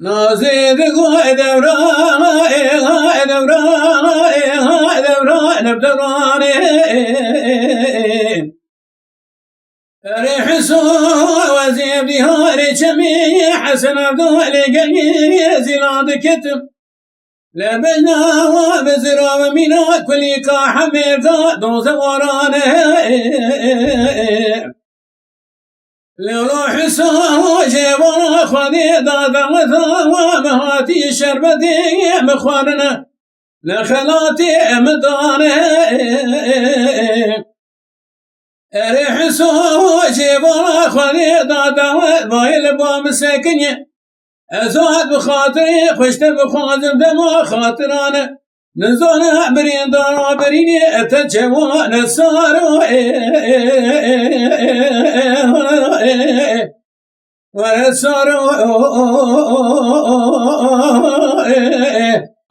نازيد دوران بدوران ريح سوى وزيب دهاري شمي حسن عبدالي قلي زلاد كتب لبنا وبزرا ومنا كل كحميركا دوز ورانه لروح سوى جبر خذي دادا ومهاتي شربتي مخوارنا لخلاتي مدانه ريح سوى جبر خذي دادا وضايل بام ساكنه أزاد بخاطري خشت بخازم دما خاطرانا نزونا برين دارا بريني أتجوانا سارو ورسارو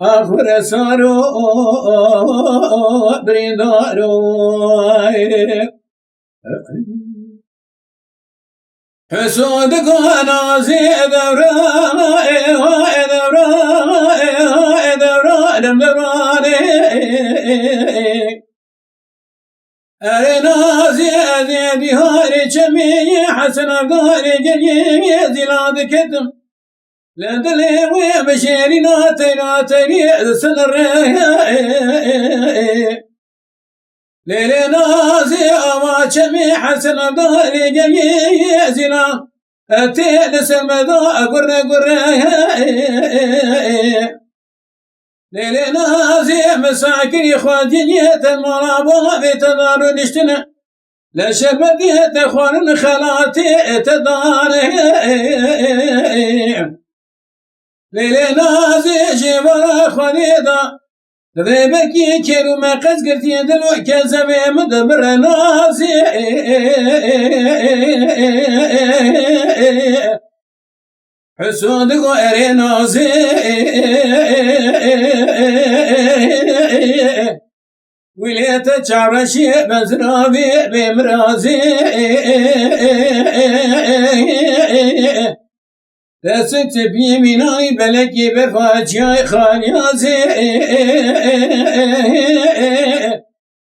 آخر سارو برين دارو حسود قانا زيد أرنا زيد بهاري شمي حسن عبدالي قلي زلاد كتم لدلي وبشيري ناتي سنر ليلي نازي أما شمي حسن عبدالي قلي زلاد أتي لسمدا قرى ليلي نازي مساكن خواجية المرابا في تدار نشتنا لشبكية اخوان خلاتي تدار ليلي نازي جبر خليدا ذيبكي كيرو ما قز قرتي دلو كزبي مدبر نازي حسود غير نازي وليت شعرشي بزرابي بمرازي دست بيميناي بلكي بفاجاي خانيازي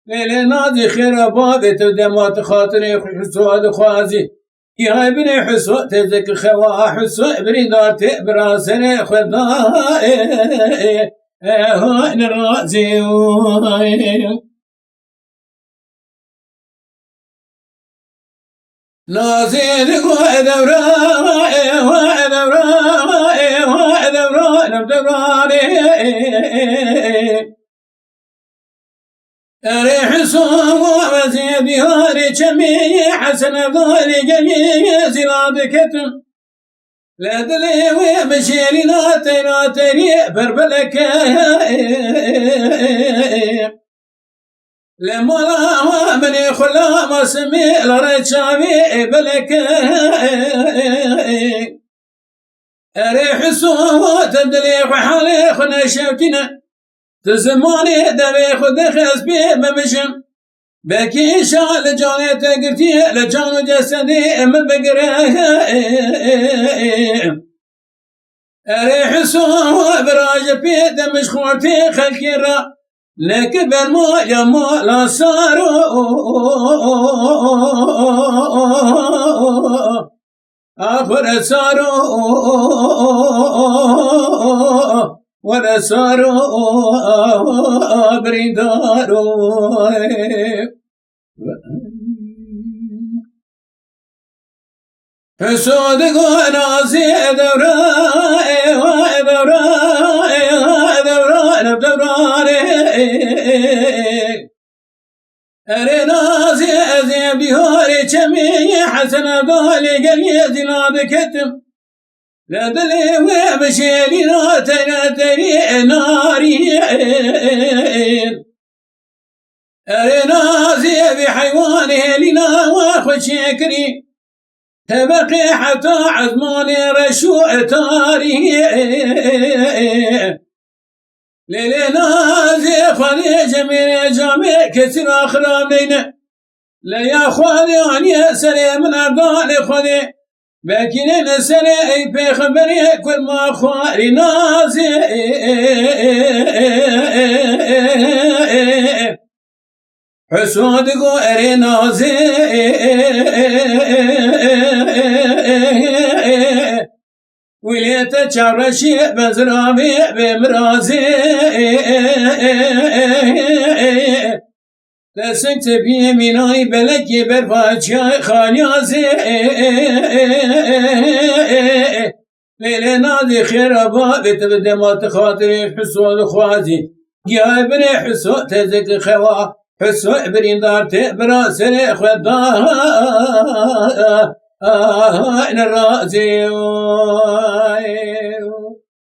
ليلي نادي خرابات تدمات خاطري حسود خوازي يا ابن حسود تزك خوا حسود بريدات براسن خدا هون رازي نازل دوران ريح سوى وزيد هاري شمي حسن عبدالي قلي زلاد كتم لدلي وبشيري ناتي بربلك لما لا مني خلا ما سمي لريت شامي بلك ريح سوى تدلي وحالي خنا شوكنا تزماني دبي خد خسبي مبشم بكي شال جاني تقرتي لجانو جسدي مبقره ريح سوى براج بيد مش خوتي خلقي را لك بالما يا ما لا صارو آخر صارو ولا صاروا بريدارو حسود قانا زيد بدوران أرنا زيد بهاري شمي حسن عبدالي قلي زلاد كتم لدلي وبشيري ناتي ناري أرنا زي بحيواني لنا وخشيكري تبقي حتى عزماني رشو تاري ليلي نازي خلي جميل جامي كثير أخرام لينا لا يا خواني عني سليم من أبدالي خلي بكين سنة بخبري كل ما خواري نازي حسود قواري نازي وليت تشرشي بزرامي بمرازي لسنت بيميناي بلكي برفاتشاي خانيازي ليلة نادي خيرابا بتبدأ ما تخاطري حسود خوازي يا ابن حسود تزك خوا حسود بريندار تبرا سري خدا الرازي